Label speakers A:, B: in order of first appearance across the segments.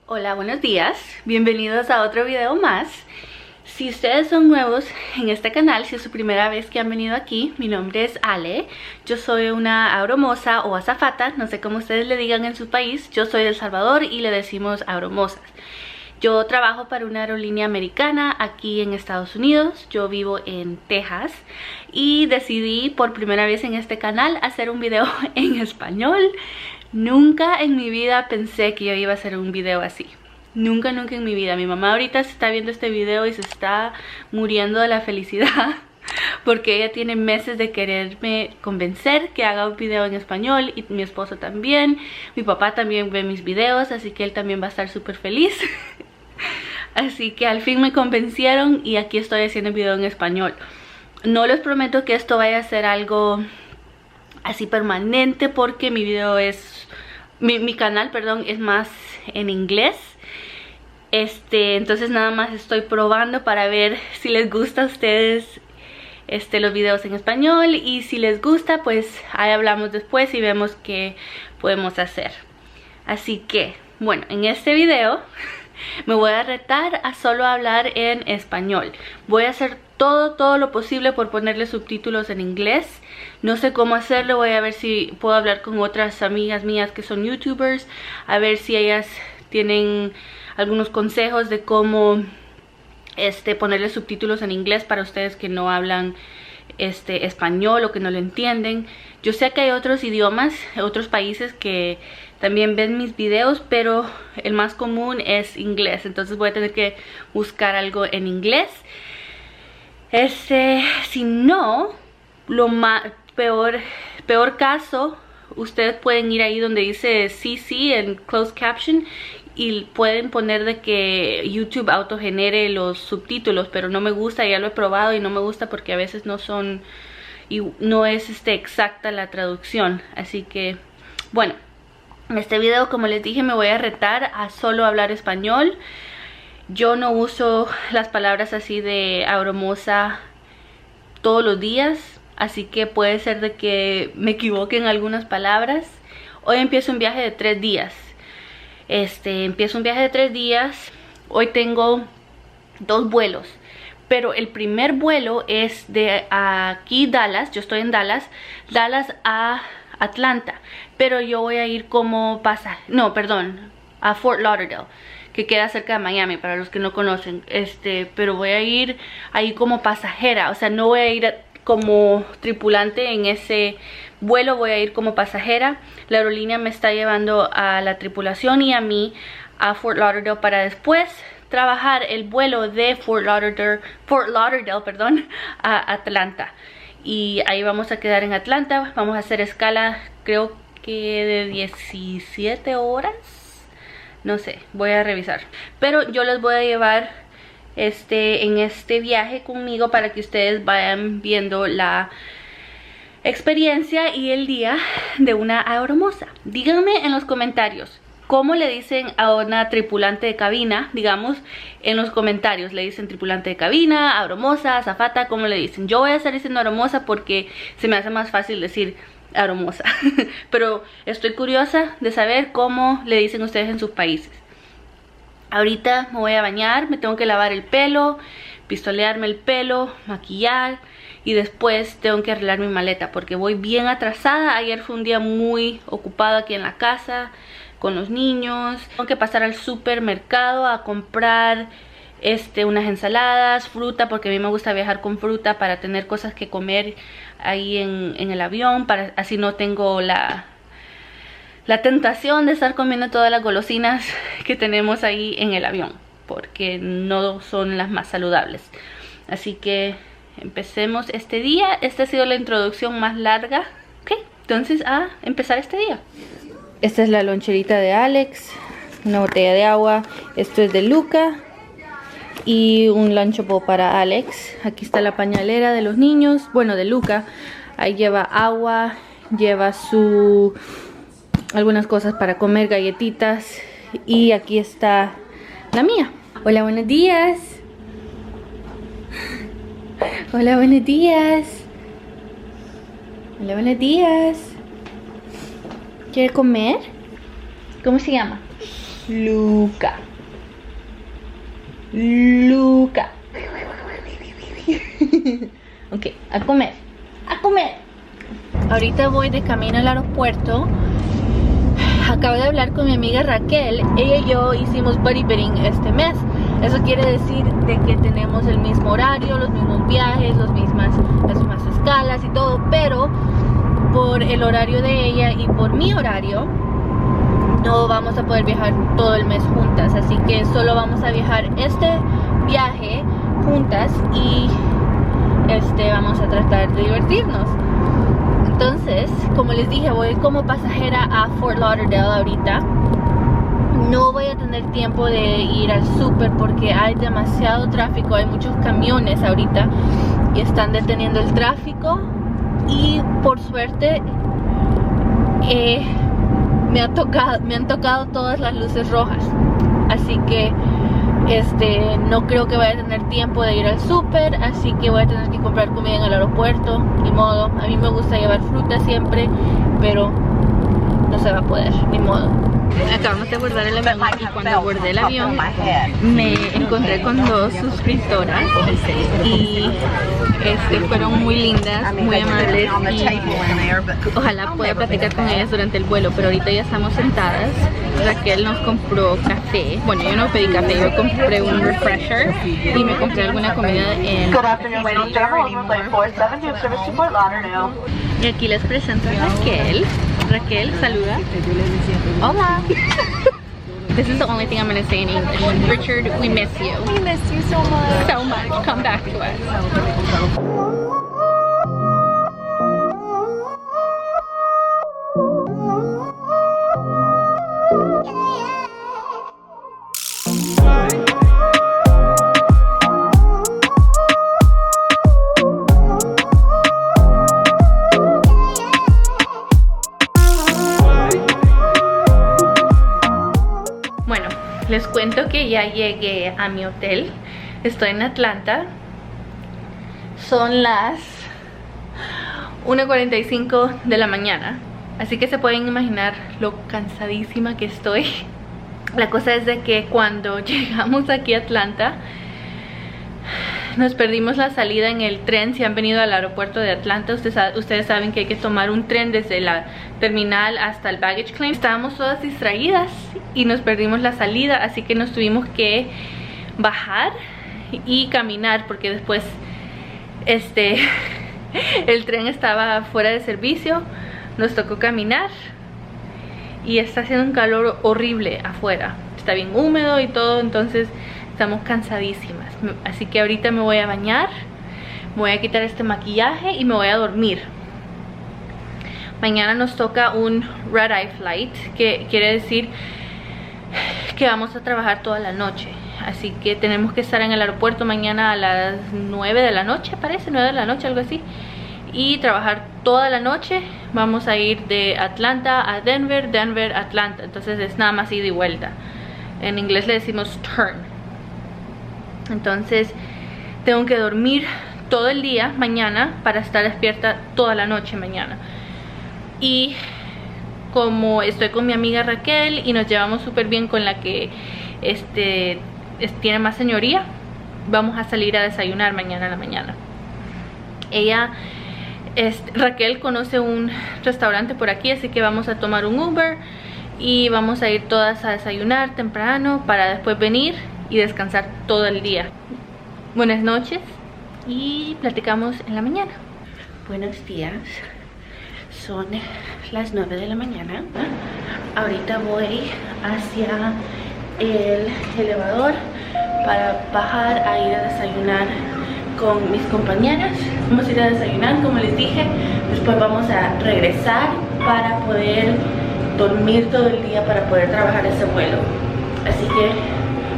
A: Hola, buenos días, bienvenidos a otro video más. Si ustedes son nuevos en este canal, si es su primera vez que han venido aquí, mi nombre es Ale. Yo soy una agromoza o azafata, no sé cómo ustedes le digan en su país. Yo soy de El Salvador y le decimos agromozas. Yo trabajo para una aerolínea americana aquí en Estados Unidos. Yo vivo en Texas y decidí por primera vez en este canal hacer un video en español. Nunca en mi vida pensé que yo iba a hacer un video así. Nunca en mi vida. Mi mamá ahorita se está viendo este video y se está muriendo de la felicidad porque ella tiene meses de quererme convencer que haga un video en español, y mi esposo también. Mi papá también ve mis videos, así que él también va a estar súper feliz. Así que al fin me convencieron y aquí estoy haciendo un video en español. No les prometo que esto vaya a ser algo así permanente, porque mi video es mi canal, perdón, es más en inglés. Entonces nada más estoy probando para ver si les gusta a ustedes los videos en español, y si les gusta pues ahí hablamos después y vemos qué podemos hacer. Así que bueno, en este video me voy a retar a solo hablar en español. Voy a hacer todo lo posible por ponerle subtítulos en inglés. No sé cómo hacerlo, voy a ver si puedo hablar con otras amigas mías que son youtubers, a ver si ellas tienen algunos consejos de cómo ponerle subtítulos en inglés para ustedes que no hablan español o que no lo entienden. Yo sé que hay otros idiomas, otros países que también ven mis videos, pero el más común es inglés, entonces voy a tener que buscar algo en inglés. Si no, peor caso, ustedes pueden ir ahí donde dice CC en closed caption y pueden poner de que YouTube autogenere los subtítulos, pero no me gusta, ya lo he probado y no me gusta porque a veces no son y no es exacta la traducción. Así que bueno, en este video, como les dije, me voy a retar a solo hablar español. Yo no uso las palabras así de agromoza todos los días, así que puede ser de que me equivoque en algunas palabras. Hoy empiezo un viaje de 3 días. Empiezo un viaje de 3 días. Hoy tengo 2 vuelos, pero el primer vuelo es de aquí Dallas, yo estoy en Dallas a Atlanta, pero yo voy a ir como a Fort Lauderdale, que queda cerca de Miami, para los que no conocen. Pero voy a ir ahí como pasajera, o sea, no voy a ir como tripulante en ese vuelo, voy a ir como pasajera. La aerolínea me está llevando a la tripulación y a mí a Fort Lauderdale para después trabajar el vuelo de Fort Lauderdale, a Atlanta. Y ahí vamos a quedar en Atlanta. Vamos a hacer escala, creo que de 17 horas. No sé, voy a revisar. Pero yo les voy a llevar en este viaje conmigo para que ustedes vayan viendo la experiencia y el día de una agromoza. Díganme en los comentarios cómo le dicen a una tripulante de cabina. Digamos en los comentarios, le dicen tripulante de cabina, agromoza, azafata, ¿cómo le dicen? Yo voy a estar diciendo agromoza porque se me hace más fácil decir agromoza. Pero estoy curiosa de saber cómo le dicen ustedes en sus países. Ahorita me voy a bañar, me tengo que lavar el pelo, pistolearme el pelo, maquillar, y después tengo que arreglar mi maleta porque voy bien atrasada. Ayer fue un día muy ocupado aquí en la casa con los niños. Tengo que pasar al supermercado a comprar unas ensaladas, fruta, porque a mí me gusta viajar con fruta para tener cosas que comer ahí en el avión, así no tengo la tentación de estar comiendo todas las golosinas que tenemos ahí en el avión, porque no son las más saludables. Así que empecemos este día. Esta ha sido la introducción más larga. Ok, entonces a empezar este día. Esta es la loncherita de Alex, una botella de agua. Esto es de Luca y un Lunchable para Alex. Aquí está la pañalera de los niños, bueno, de Luca. Ahí lleva agua, lleva algunas cosas para comer, galletitas, y aquí está la mía. Hola, buenos días. Hola, buenos días. Hola, buenos días. ¿Quiere comer? ¿Cómo se llama? Luca. Luca. Ok, a comer. A comer. Ahorita voy de camino al aeropuerto. Acabo de hablar con mi amiga Raquel. Ella y yo hicimos buddy bidding este mes. Eso quiere decir de que tenemos el mismo horario, los mismos viajes, las mismas escalas y todo, pero por el horario de ella y por mi horario no vamos a poder viajar todo el mes juntas, así que solo vamos a viajar este viaje juntas y vamos a tratar de divertirnos. Entonces, como les dije, voy como pasajera a Fort Lauderdale ahorita. No voy a tener tiempo de ir al súper porque hay demasiado tráfico, hay muchos camiones ahorita y están deteniendo el tráfico, y por suerte me han tocado todas las luces rojas, así que no creo que vaya a tener tiempo de ir al súper, así que voy a tener que comprar comida en el aeropuerto, ni modo. A mí me gusta llevar fruta siempre, pero no se va a poder, ni modo. Acabamos de abordar el avión y cuando abordé el avión me encontré con 2 suscriptoras y fueron muy lindas, muy amables, y ojalá pueda platicar con ellas durante el vuelo, pero ahorita ya estamos sentadas. Raquel nos compró café, bueno, yo no pedí café, yo compré un refresher y me compré alguna comida en... Y aquí les presento a Raquel. Raquel, saluda. Hola. This is the only thing I'm going to say in English. Richard, we miss you.
B: We miss you so much.
A: So much. Come back to us. Les cuento que ya llegué a mi hotel. Estoy en Atlanta. Son las 1:45 de la mañana. Así que se pueden imaginar lo cansadísima que estoy. La cosa es de que cuando llegamos aquí a Atlanta nos perdimos la salida en el tren. Si han venido al aeropuerto de Atlanta, ustedes saben que hay que tomar un tren desde la terminal hasta el baggage claim. Estábamos todas distraídas y nos perdimos la salida, así que nos tuvimos que bajar y caminar porque después el tren estaba fuera de servicio. Nos tocó caminar y está haciendo un calor horrible afuera. Está bien húmedo y todo, entonces estamos cansadísimas. Así que ahorita me voy a bañar, me voy a quitar este maquillaje y me voy a dormir. Mañana nos toca un red eye flight, que quiere decir que vamos a trabajar toda la noche. Así que tenemos que estar en el aeropuerto mañana a las 9 de la noche, parece, 9 de la noche, algo así. Y trabajar toda la noche. Vamos a ir de Atlanta a Denver, Denver, Atlanta. Entonces es nada más ida y vuelta. En inglés le decimos turn. Entonces tengo que dormir todo el día mañana para estar despierta toda la noche mañana. Y como estoy con mi amiga Raquel y nos llevamos súper bien, con la que tiene más señoría, vamos a salir a desayunar mañana en la mañana. Raquel conoce un restaurante por aquí, así que vamos a tomar un Uber y vamos a ir todas a desayunar temprano para después venir y descansar todo el día. Buenas noches y platicamos en la mañana. Buenos días. Son las 9 de la mañana. Ahorita voy hacia el elevador para bajar a ir a desayunar con mis compañeras. Vamos a ir a desayunar, como les dije. Después vamos a regresar para poder dormir todo el día, para poder trabajar ese vuelo. Así que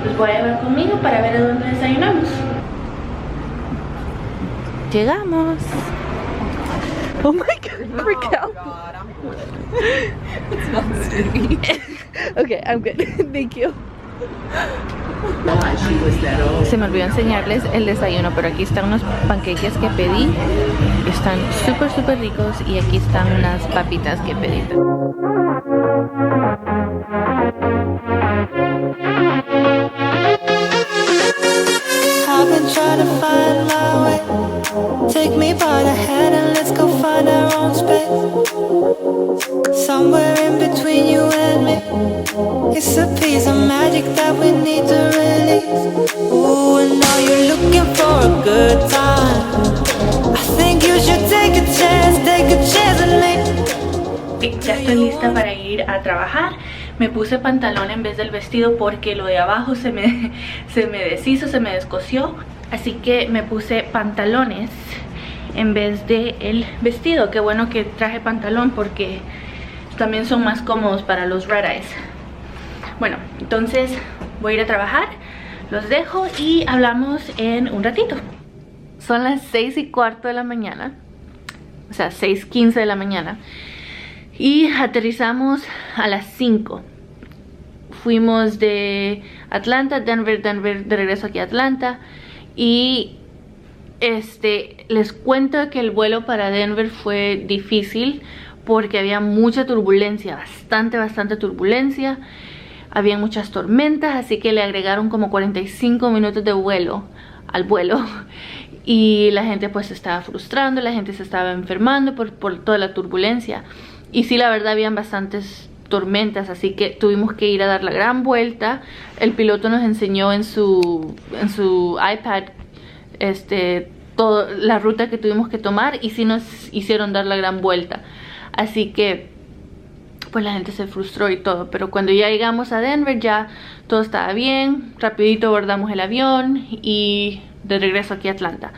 A: los voy a llevar conmigo para ver a dónde desayunamos. Llegamos. Oh my god, Raquel.
B: It's not steamy.
A: Okay, I'm good. Thank you. Se me olvidó enseñarles el desayuno, pero aquí están unos panqueques que pedí. Están súper ricos, y aquí están unas papitas que pedí.
C: take me by the hand and let's go find our own space. Somewhere in between you and me. It's a piece of magic that we need to release. Ooh, and now you're looking for a good time. I think you should take a chance and me.
A: Ya estoy lista para ir a trabajar. Me puse pantalón en vez del vestido porque lo de abajo se me deshizo, se me descosió. Así que me puse pantalones en vez del vestido. Qué bueno que traje pantalón porque también son más cómodos para los red eyes. Bueno, entonces voy a ir a trabajar. Los dejo y hablamos en un ratito. Son las 6:15 de la mañana. O sea, 6:15 de la mañana. Y aterrizamos a las 5. Fuimos de Atlanta, Denver, de regreso aquí a Atlanta. Y les cuento que el vuelo para Denver fue difícil porque había mucha turbulencia, bastante turbulencia. Había muchas tormentas, así que le agregaron como 45 minutos de vuelo al vuelo. Y la gente pues se estaba frustrando, la gente se estaba enfermando por toda la turbulencia. Y sí, la verdad, habían bastantes tormentas, así que tuvimos que ir a dar la gran vuelta. El piloto nos enseñó en su iPad toda la ruta que tuvimos que tomar y sí nos hicieron dar la gran vuelta. Así que pues la gente se frustró y todo, pero cuando ya llegamos a Denver ya todo estaba bien. Rapidito abordamos el avión y de regreso aquí a Atlanta.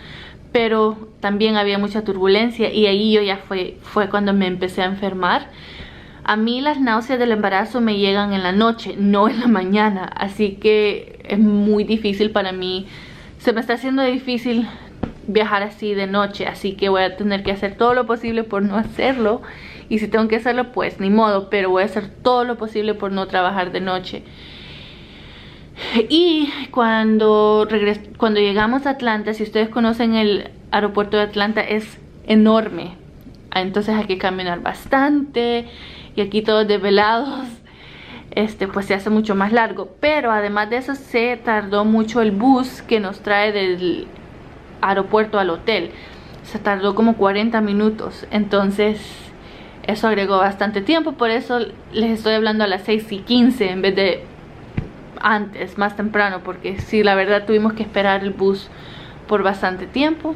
A: Pero también había mucha turbulencia y ahí yo ya fue cuando me empecé a enfermar. A mí las náuseas del embarazo me llegan en la noche, no en la mañana, así que es muy difícil para mí. Se me está haciendo difícil viajar así de noche, así que voy a tener que hacer todo lo posible por no hacerlo. Y si tengo que hacerlo, pues ni modo, pero voy a hacer todo lo posible por no trabajar de noche. Y cuando llegamos a Atlanta, si ustedes conocen el aeropuerto de Atlanta, es enorme. Entonces hay que caminar bastante y aquí todos desvelados, pues se hace mucho más largo. Pero además de eso se tardó mucho el bus que nos trae del aeropuerto al hotel. Se tardó como 40 minutos, entonces eso agregó bastante tiempo. Por eso les estoy hablando a las 6:15 en vez de antes, más temprano, porque sí, la verdad tuvimos que esperar el bus por bastante tiempo.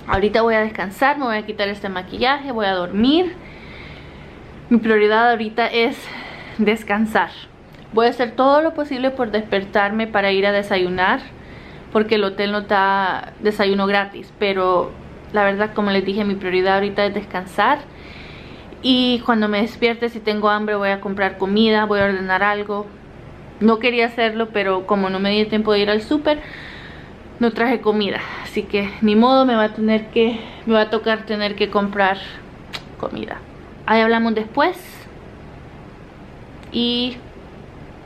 A: Ahorita voy a descansar, me voy a quitar este maquillaje, voy a dormir. Mi prioridad ahorita es descansar. Voy a hacer todo lo posible por despertarme para ir a desayunar, porque el hotel no da desayuno gratis, pero la verdad, como les dije, mi prioridad ahorita es descansar. Y cuando me despierte, si tengo hambre, voy a comprar comida, voy a ordenar algo. No quería hacerlo, pero como no me di tiempo de ir al súper, no traje comida. Así que ni modo, me va a tocar tener que comprar comida. Ahí hablamos después. Y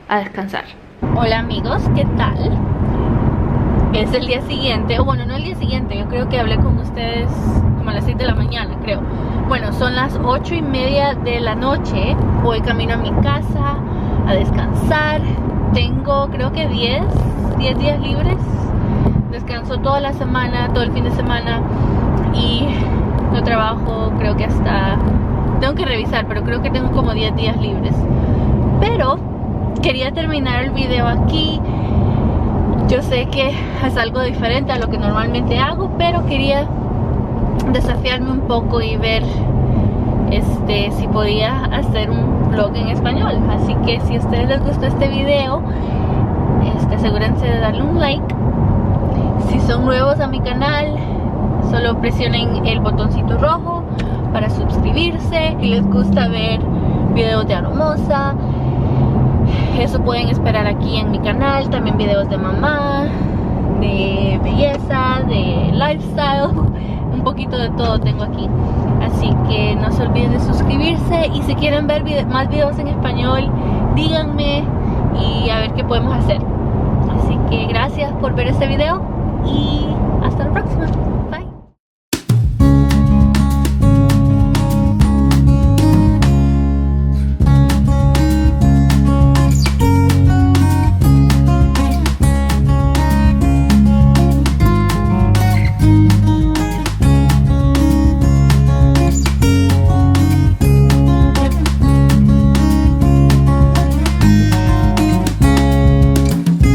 A: a descansar. Hola amigos, ¿qué tal? Es el día siguiente, o bueno, no el día siguiente, yo creo que hablé con ustedes como a las 6 de la mañana, creo. Bueno, son las 8:30 de la noche. Voy camino a mi casa a descansar. Tengo creo que 10 días libres. Descanso toda la semana, todo el fin de semana. Y no trabajo, creo que hasta... Tengo que revisar, pero creo que tengo como 10 días libres. Pero quería terminar el video aquí. Yo sé que es algo diferente a lo que normalmente hago, pero quería desafiarme un poco y ver si podía hacer un vlog en español. Así que si a ustedes les gustó este video, asegúrense de darle un like. Si son nuevos a mi canal, solo presionen el botoncito rojo para suscribirse. Si les gusta ver videos de Aromosa, eso pueden esperar aquí en mi canal. También videos de mamá, de belleza, de lifestyle, un poquito de todo tengo aquí. Así que no se olviden de suscribirse. Y si quieren ver más videos en español, díganme y a ver qué podemos hacer. Así que gracias por ver este video y hasta la próxima. Bye.